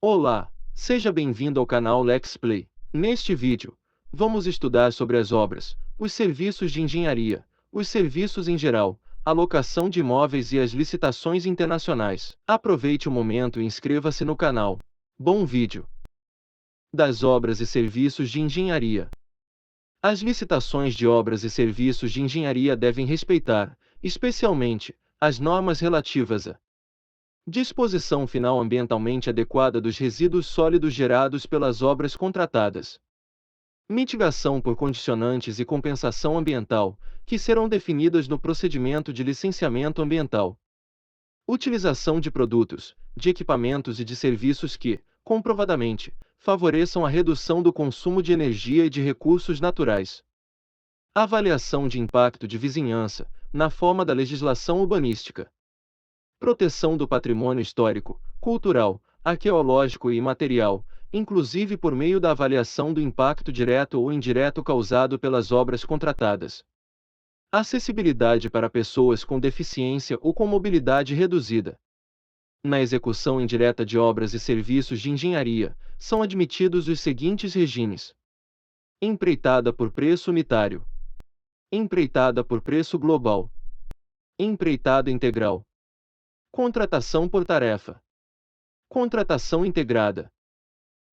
Olá, seja bem-vindo ao canal Lex Play. Neste vídeo, vamos estudar sobre as obras, os serviços de engenharia, os serviços em geral, a locação de imóveis e as licitações internacionais. Aproveite o momento e inscreva-se no canal. Bom vídeo! Das obras e serviços de engenharia. As licitações de obras e serviços de engenharia devem respeitar, especialmente, as normas relativas à disposição final ambientalmente adequada dos resíduos sólidos gerados pelas obras contratadas. Mitigação por condicionantes e compensação ambiental, que serão definidas no procedimento de licenciamento ambiental. Utilização de produtos, de equipamentos e de serviços que, comprovadamente, favoreçam a redução do consumo de energia e de recursos naturais. Avaliação de impacto de vizinhança, na forma da legislação urbanística. Proteção do patrimônio histórico, cultural, arqueológico e imaterial, inclusive por meio da avaliação do impacto direto ou indireto causado pelas obras contratadas. Acessibilidade para pessoas com deficiência ou com mobilidade reduzida. Na execução indireta de obras e serviços de engenharia, são admitidos os seguintes regimes: empreitada por preço unitário, empreitada por preço global, empreitada integral, contratação por tarefa, contratação integrada,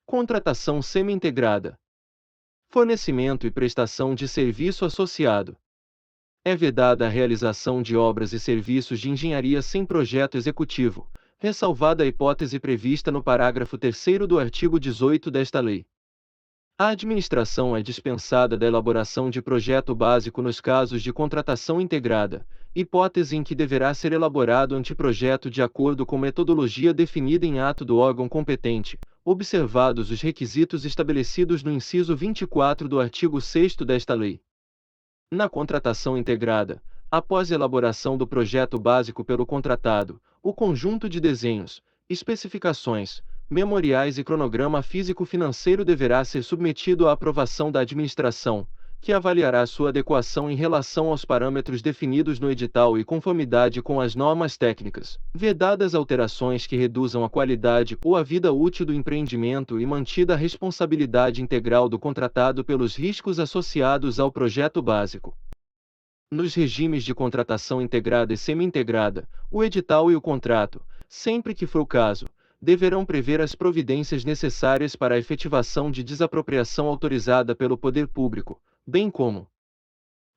contratação semi-integrada, fornecimento e prestação de serviço associado. É vedada a realização de obras e serviços de engenharia sem projeto executivo, ressalvada a hipótese prevista no parágrafo 3º do artigo 18 desta lei. A administração é dispensada da elaboração de projeto básico nos casos de contratação integrada, hipótese em que deverá ser elaborado anteprojeto de acordo com metodologia definida em ato do órgão competente, observados os requisitos estabelecidos no inciso 24 do artigo 6º desta lei. Na contratação integrada, após elaboração do projeto básico pelo contratado, o conjunto de desenhos, especificações, memoriais e cronograma físico-financeiro deverá ser submetido à aprovação da administração, que avaliará sua adequação em relação aos parâmetros definidos no edital e conformidade com as normas técnicas, vedadas alterações que reduzam a qualidade ou a vida útil do empreendimento e mantida a responsabilidade integral do contratado pelos riscos associados ao projeto básico. Nos regimes de contratação integrada e semi-integrada, o edital e o contrato, sempre que for o caso, deverão prever as providências necessárias para a efetivação de desapropriação autorizada pelo poder público, bem como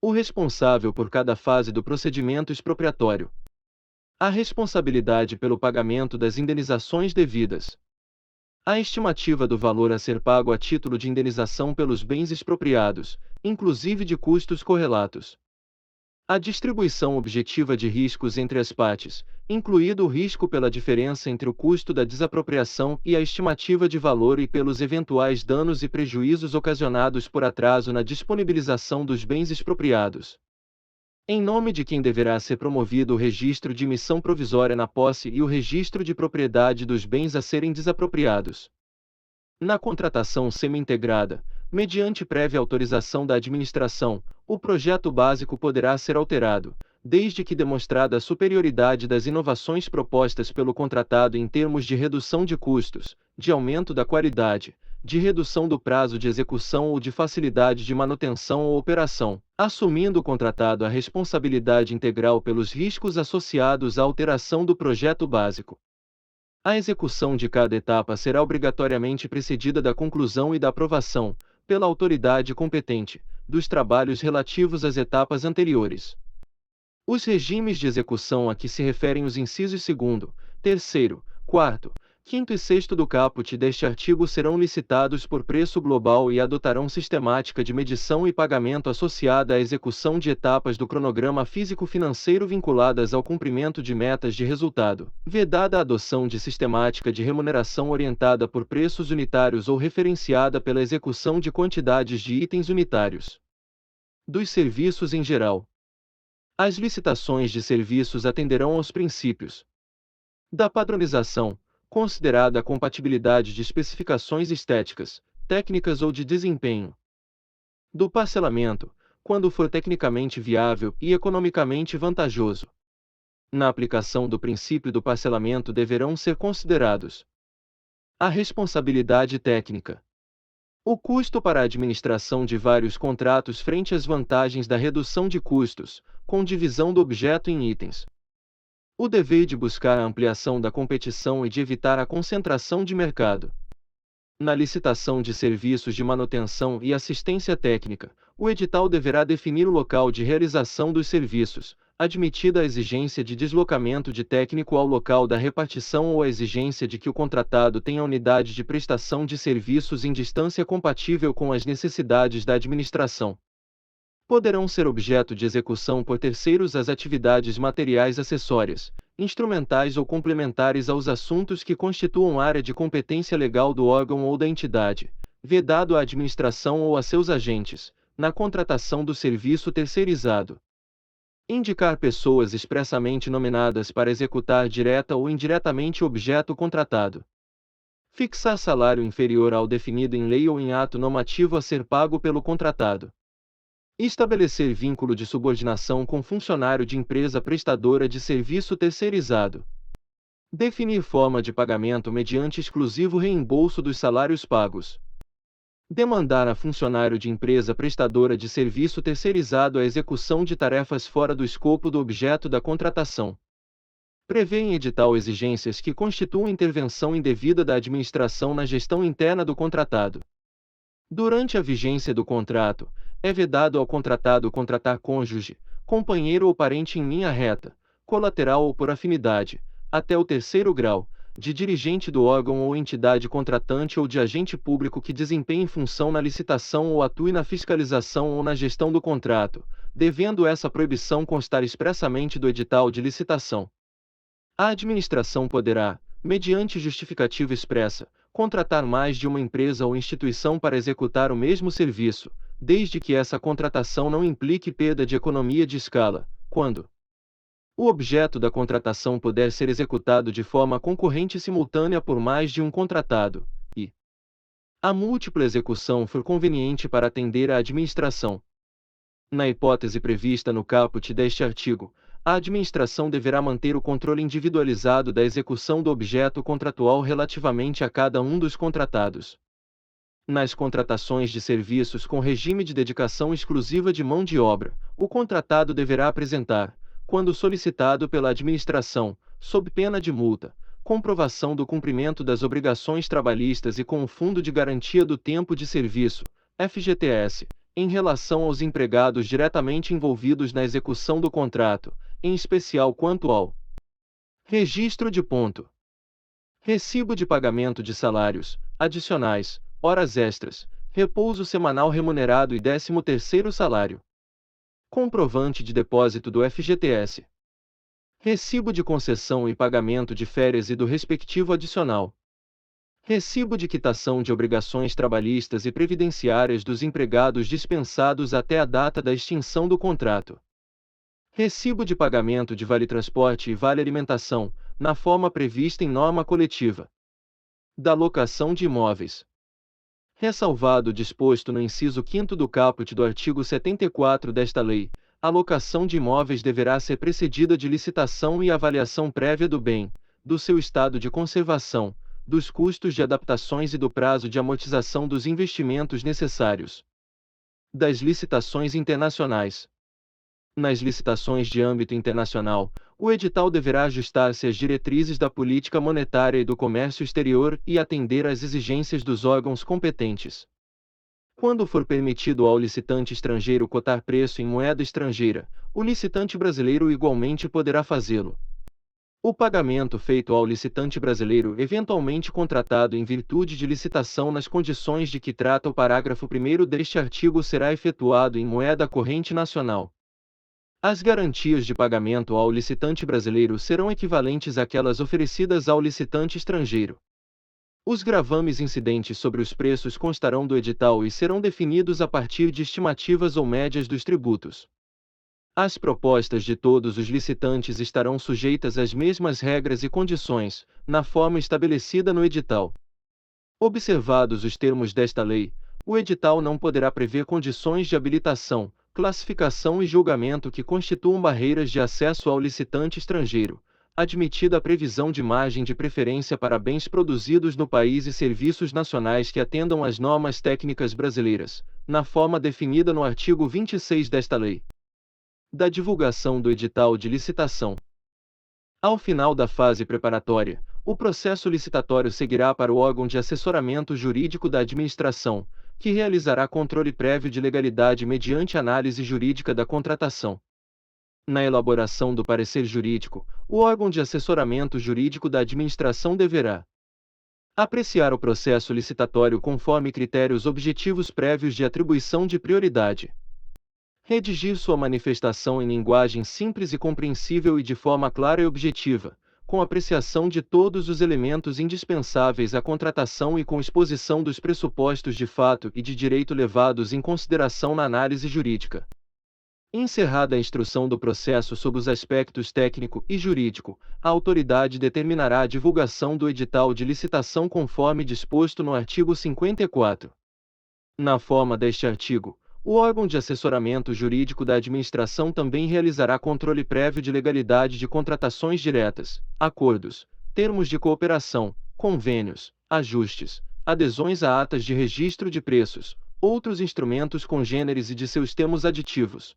o responsável por cada fase do procedimento expropriatório. A responsabilidade pelo pagamento das indenizações devidas. A estimativa do valor a ser pago a título de indenização pelos bens expropriados, inclusive de custos correlatos. A distribuição objetiva de riscos entre as partes, incluído o risco pela diferença entre o custo da desapropriação e a estimativa de valor e pelos eventuais danos e prejuízos ocasionados por atraso na disponibilização dos bens expropriados. Em nome de quem deverá ser promovido o registro de missão provisória na posse e o registro de propriedade dos bens a serem desapropriados. Na contratação semi-integrada, mediante prévia autorização da administração, o projeto básico poderá ser alterado, desde que demonstrada a superioridade das inovações propostas pelo contratado em termos de redução de custos, de aumento da qualidade, de redução do prazo de execução ou de facilidade de manutenção ou operação, assumindo o contratado a responsabilidade integral pelos riscos associados à alteração do projeto básico. A execução de cada etapa será obrigatoriamente precedida da conclusão e da aprovação, pela autoridade competente, dos trabalhos relativos às etapas anteriores. Os regimes de execução a que se referem os incisos 2º, 3º, 4º, 5º e 6º do caput deste artigo serão licitados por preço global e adotarão sistemática de medição e pagamento associada à execução de etapas do cronograma físico-financeiro vinculadas ao cumprimento de metas de resultado, vedada a adoção de sistemática de remuneração orientada por preços unitários ou referenciada pela execução de quantidades de itens unitários. Dos serviços em geral. As licitações de serviços atenderão aos princípios da padronização, considerada a compatibilidade de especificações estéticas, técnicas ou de desempenho. Do parcelamento, quando for tecnicamente viável e economicamente vantajoso. Na aplicação do princípio do parcelamento deverão ser considerados A responsabilidade técnica. O custo para a administração de vários contratos frente às vantagens da redução de custos, com divisão do objeto em itens. O dever de buscar a ampliação da competição e de evitar a concentração de mercado. Na licitação de serviços de manutenção e assistência técnica, o edital deverá definir o local de realização dos serviços, admitida a exigência de deslocamento de técnico ao local da repartição ou a exigência de que o contratado tenha unidade de prestação de serviços em distância compatível com as necessidades da administração. Poderão ser objeto de execução por terceiros as atividades materiais acessórias, instrumentais ou complementares aos assuntos que constituam área de competência legal do órgão ou da entidade, vedado à administração ou a seus agentes, na contratação do serviço terceirizado. Indicar pessoas expressamente nominadas para executar direta ou indiretamente o objeto contratado. Fixar salário inferior ao definido em lei ou em ato normativo a ser pago pelo contratado. Estabelecer vínculo de subordinação com funcionário de empresa prestadora de serviço terceirizado. Definir forma de pagamento mediante exclusivo reembolso dos salários pagos. Demandar a funcionário de empresa prestadora de serviço terceirizado a execução de tarefas fora do escopo do objeto da contratação. Prevê em edital exigências que constituam intervenção indevida da administração na gestão interna do contratado. Durante a vigência do contrato, é vedado ao contratado contratar cônjuge, companheiro ou parente em linha reta, colateral ou por afinidade, até o terceiro grau, de dirigente do órgão ou entidade contratante ou de agente público que desempenhe função na licitação ou atue na fiscalização ou na gestão do contrato, devendo essa proibição constar expressamente do edital de licitação. A administração poderá, mediante justificativa expressa, contratar mais de uma empresa ou instituição para executar o mesmo serviço, desde que essa contratação não implique perda de economia de escala, quando o objeto da contratação puder ser executado de forma concorrente e simultânea por mais de um contratado, e a múltipla execução for conveniente para atender à administração. Na hipótese prevista no caput deste artigo, a administração deverá manter o controle individualizado da execução do objeto contratual relativamente a cada um dos contratados. Nas contratações de serviços com regime de dedicação exclusiva de mão de obra, o contratado deverá apresentar, quando solicitado pela administração, sob pena de multa, comprovação do cumprimento das obrigações trabalhistas e com o Fundo de Garantia do Tempo de Serviço, FGTS, em relação aos empregados diretamente envolvidos na execução do contrato, em especial quanto ao registro de ponto, recibo de pagamento de salários, adicionais, horas extras, repouso semanal remunerado e 13º salário, comprovante de depósito do FGTS, recibo de concessão e pagamento de férias e do respectivo adicional, recibo de quitação de obrigações trabalhistas e previdenciárias dos empregados dispensados até a data da extinção do contrato, recibo de pagamento de vale-transporte e vale-alimentação, na forma prevista em norma coletiva, da locação de imóveis. Ressalvado o disposto no inciso 5º do caput do artigo 74 desta lei, a locação de imóveis deverá ser precedida de licitação e avaliação prévia do bem, do seu estado de conservação, dos custos de adaptações e do prazo de amortização dos investimentos necessários. Das licitações internacionais. Nas licitações de âmbito internacional, o edital deverá ajustar-se às diretrizes da política monetária e do comércio exterior e atender às exigências dos órgãos competentes. Quando for permitido ao licitante estrangeiro cotar preço em moeda estrangeira, o licitante brasileiro igualmente poderá fazê-lo. O pagamento feito ao licitante brasileiro eventualmente contratado em virtude de licitação nas condições de que trata o parágrafo 1º deste artigo será efetuado em moeda corrente nacional. As garantias de pagamento ao licitante brasileiro serão equivalentes àquelas oferecidas ao licitante estrangeiro. Os gravames incidentes sobre os preços constarão do edital e serão definidos a partir de estimativas ou médias dos tributos. As propostas de todos os licitantes estarão sujeitas às mesmas regras e condições, na forma estabelecida no edital. Observados os termos desta lei, o edital não poderá prever condições de habilitação, classificação e julgamento que constituam barreiras de acesso ao licitante estrangeiro, admitida a previsão de margem de preferência para bens produzidos no país e serviços nacionais que atendam às normas técnicas brasileiras, na forma definida no artigo 26 desta lei. Da divulgação do edital de licitação. Ao final da fase preparatória, o processo licitatório seguirá para o órgão de assessoramento jurídico da administração, que realizará controle prévio de legalidade mediante análise jurídica da contratação. Na elaboração do parecer jurídico, o órgão de assessoramento jurídico da administração deverá apreciar o processo licitatório conforme critérios objetivos prévios de atribuição de prioridade, redigir sua manifestação em linguagem simples e compreensível e de forma clara e objetiva, com apreciação de todos os elementos indispensáveis à contratação e com exposição dos pressupostos de fato e de direito levados em consideração na análise jurídica. Encerrada a instrução do processo sob os aspectos técnico e jurídico, a autoridade determinará a divulgação do edital de licitação conforme disposto no artigo 54. Na forma deste artigo, o órgão de assessoramento jurídico da administração também realizará controle prévio de legalidade de contratações diretas, acordos, termos de cooperação, convênios, ajustes, adesões a atas de registro de preços, outros instrumentos congêneres e de seus termos aditivos.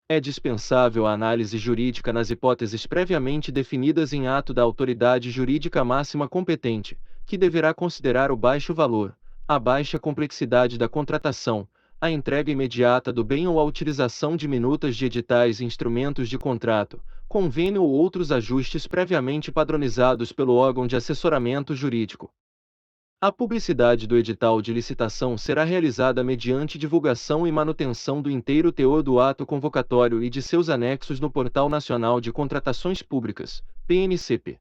É dispensável a análise jurídica nas hipóteses previamente definidas em ato da autoridade jurídica máxima competente, que deverá considerar o baixo valor, a baixa complexidade da contratação, a entrega imediata do bem ou a utilização de minutas de editais e instrumentos de contrato, convênio ou outros ajustes previamente padronizados pelo órgão de assessoramento jurídico. A publicidade do edital de licitação será realizada mediante divulgação e manutenção do inteiro teor do ato convocatório e de seus anexos no Portal Nacional de Contratações Públicas, PNCP.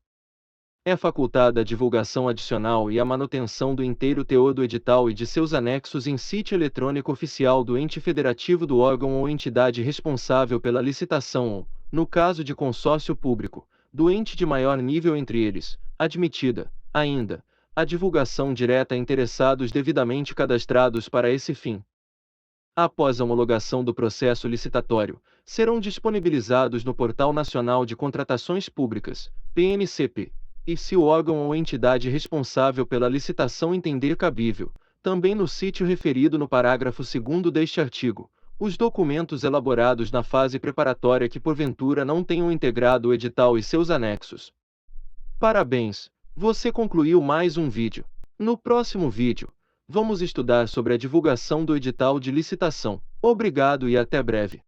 É facultada a divulgação adicional e a manutenção do inteiro teor do edital e de seus anexos em sítio eletrônico oficial do ente federativo do órgão ou entidade responsável pela licitação ou, no caso de consórcio público, do ente de maior nível entre eles, admitida, ainda, a divulgação direta a interessados devidamente cadastrados para esse fim. Após a homologação do processo licitatório, serão disponibilizados no Portal Nacional de Contratações Públicas, PNCP, e se o órgão ou entidade responsável pela licitação entender cabível, também no sítio referido no parágrafo 2º deste artigo, os documentos elaborados na fase preparatória que porventura não tenham integrado o edital e seus anexos. Parabéns! Você concluiu mais um vídeo. No próximo vídeo, vamos estudar sobre a divulgação do edital de licitação. Obrigado e até breve.